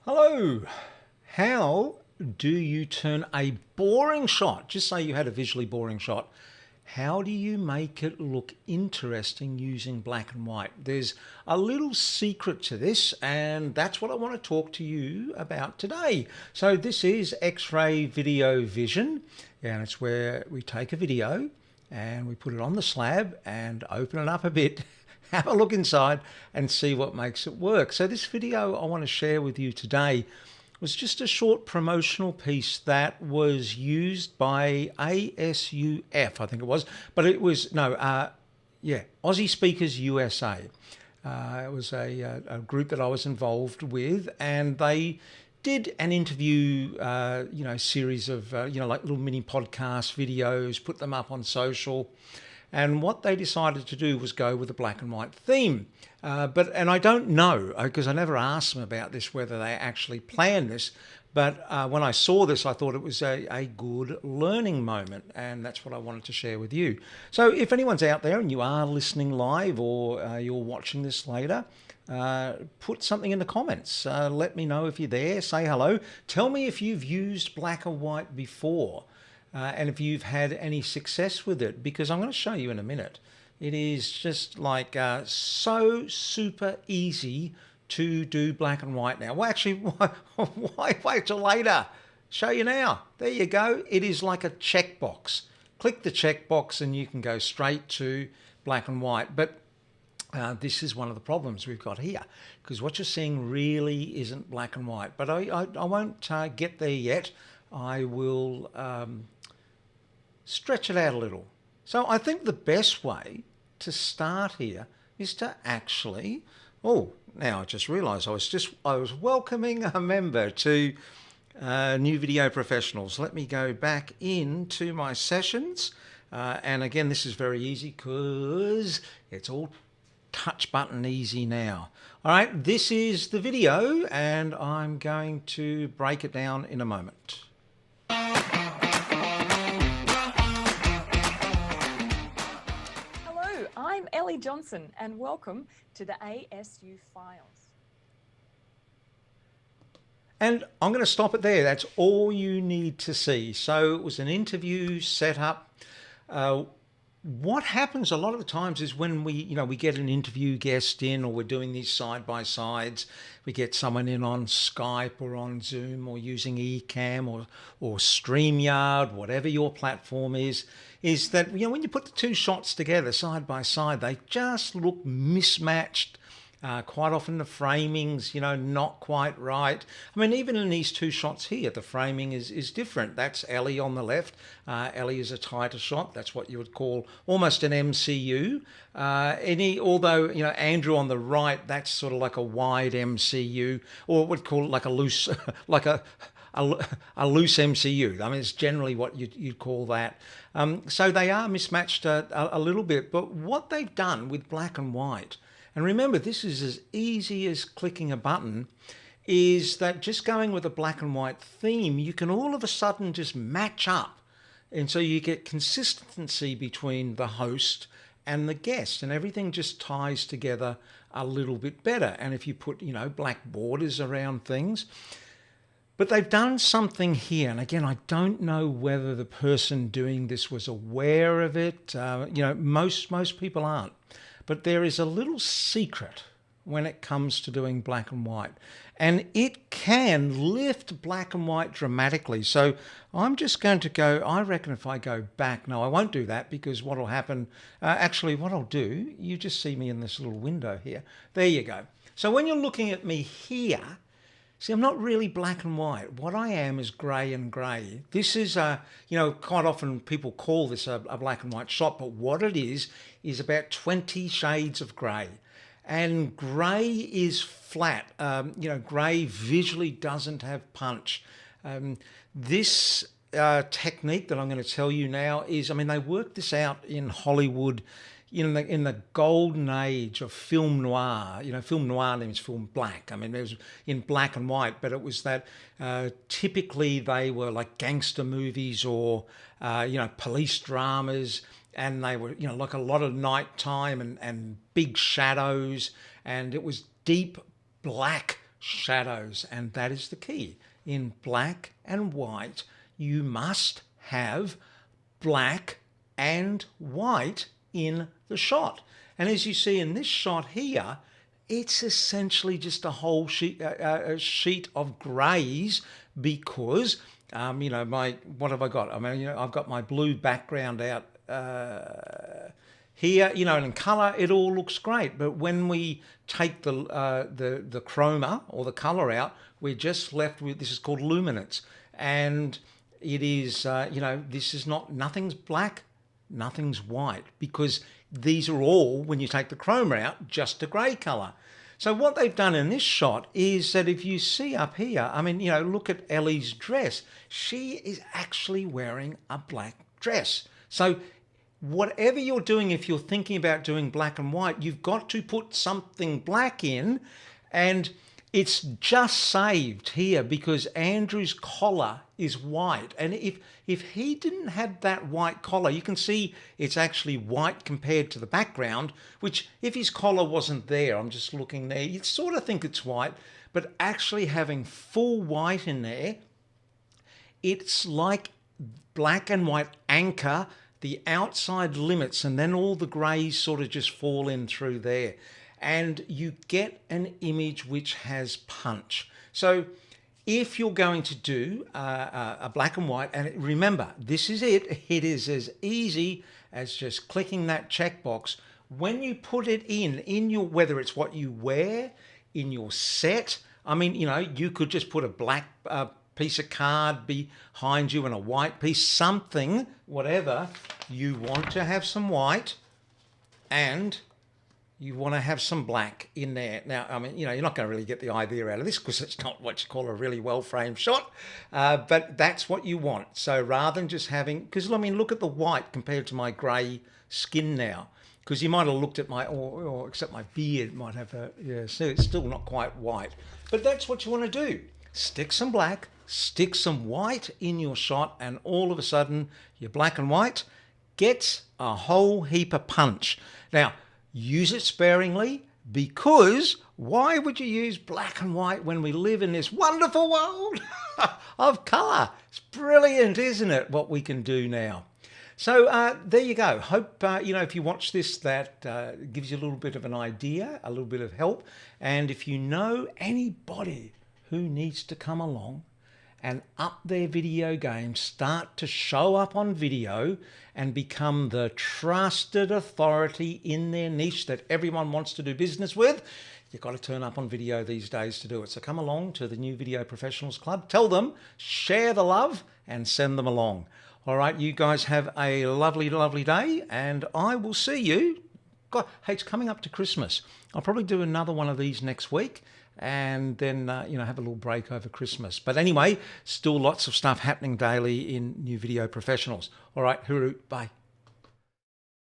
Hello. How do you turn a boring shot, just say you had a visually boring shot, how do you make it look interesting using black and white? There's a little secret to this, and that's what I want to talk to you about today. So this is X-ray video vision, and it's where we take a video and we put it on the slab and open it up a bit, have a look inside and see what makes it work. So this video I want to share with you today was just a short promotional piece that was used by ASUF, I think it was, but it was, Aussie Speakers USA. It was a group that I was involved with, and they did an interview, series of, like little mini podcast videos, put them up on social. And what they decided to do was go with a black and white theme. And I don't know, because I never asked them about this, whether they actually planned this. But when I saw this, I thought it was a good learning moment. And that's what I wanted to share with you. So if anyone's out there and you are listening live or you're watching this later, put something in the comments. Let me know if you're there. Say hello. Tell me if you've used black and white before. And if you've had any success with it, because I'm going to show you in a minute. It is just like so super easy to do black and white now. Well, actually, why wait till later? Show you now. There you go. It is like a checkbox. Click the checkbox and you can go straight to black and white. But this is one of the problems we've got here, because what you're seeing really isn't black and white. But I won't get there yet. I will stretch it out a little. So I think the best way to start here is to actually, now I just realised I was welcoming a member to New Video Professionals. Let me go back into my sessions. And again, this is very easy because it's all touch button easy now. All right, this is the video and I'm going to break it down in a moment. I'm Ellie Johnson and welcome to the ASU Files. And I'm going to stop it there. That's all you need to see. So it was an interview set up. What happens a lot of the times is when we get an interview guest in, or we're doing these side by sides, we get someone in on Skype or on Zoom or using ecamm or StreamYard, whatever your platform is that when you put the two shots together side by side, they just look mismatched. Quite often the framing's, not quite right. I mean, even in these two shots here, the framing is different. That's Ellie on the left. Ellie is a tighter shot. That's what you would call almost an MCU. Although Andrew on the right, that's sort of like a wide MCU, or would call it like a loose, like a loose MCU. I mean, it's generally what you'd call that. So they are mismatched a little bit. But what they've done with black and white, and remember, this is as easy as clicking a button, is that just going with a black and white theme, you can all of a sudden just match up. And so you get consistency between the host and the guest, and everything just ties together a little bit better. And if you put, black borders around things. But they've done something here, and again, I don't know whether the person doing this was aware of it. Most people aren't. But there is a little secret when it comes to doing black and white, and it can lift black and white dramatically. So I'm just going to go, I reckon if I go back, no, I won't do that, because what will happen, what I'll do, you just see me in this little window here. There you go. So when you're looking at me here, see, I'm not really black and white. What I am is grey and grey. This is, quite often people call this a black and white shot, but what it is about 20 shades of grey. And grey is flat. Grey visually doesn't have punch. This technique that I'm going to tell you now is, they worked this out in Hollywood in the golden age of film noir. Film noir means film black. It was in black and white, but it was that typically they were like gangster movies or police dramas, and they were like a lot of nighttime and big shadows, and it was deep black shadows, and that is the key. In black and white, you must have black and white in the shot. And as you see in this shot here, it's essentially just a whole sheet, a sheet of greys because, what have I got? I mean, I've got my blue background out here, and in color, it all looks great. But when we take the chroma or the color out, we're just left with, this is called luminance. And it is, this is nothing's black, nothing's white, because these are all, when you take the chroma out, just a grey colour. So what they've done in this shot is that if you see up here, I mean, look at Ellie's dress. She is actually wearing a black dress. So whatever you're doing, if you're thinking about doing black and white, you've got to put something black in, and it's just saved here because Andrew's collar is white. And if he didn't have that white collar, you can see it's actually white compared to the background, which if his collar wasn't there, I'm just looking there, you'd sort of think it's white, but actually having full white in there, it's like black and white anchor the outside limits, and then all the greys sort of just fall in through there. And you get an image which has punch. So if you're going to do a black and white, and remember, this is it. It is as easy as just clicking that checkbox. When you put it in your, whether it's what you wear, in your set, I mean, you could just put a black piece of card behind you and a white piece, something, whatever. You want to have some white and you want to have some black in there. Now, I mean, you're not going to really get the idea out of this because it's not what you call a really well-framed shot, but that's what you want. So rather than just having, because I mean, look at the white compared to my grey skin now, because you might have looked at my, or except my beard might have so it's still not quite white. But that's what you want to do. Stick some black, stick some white in your shot, and all of a sudden, your black and white gets a whole heap of punch. Now, use it sparingly, because why would you use black and white when we live in this wonderful world of colour? It's brilliant, isn't it, what we can do now? So there you go. Hope, if you watch this, that gives you a little bit of an idea, a little bit of help. And if you know anybody who needs to come along and up their video game, start to show up on video and become the trusted authority in their niche that everyone wants to do business with, you've got to turn up on video these days to do it. So come along to the New Video Professionals Club, tell them, share the love and send them along. All right, you guys have a lovely, lovely day, and I will see you. God, hey, it's coming up to Christmas. I'll probably do another one of these next week, and then, have a little break over Christmas. But anyway, still lots of stuff happening daily in New Video Professionals. All right, hooroo, bye.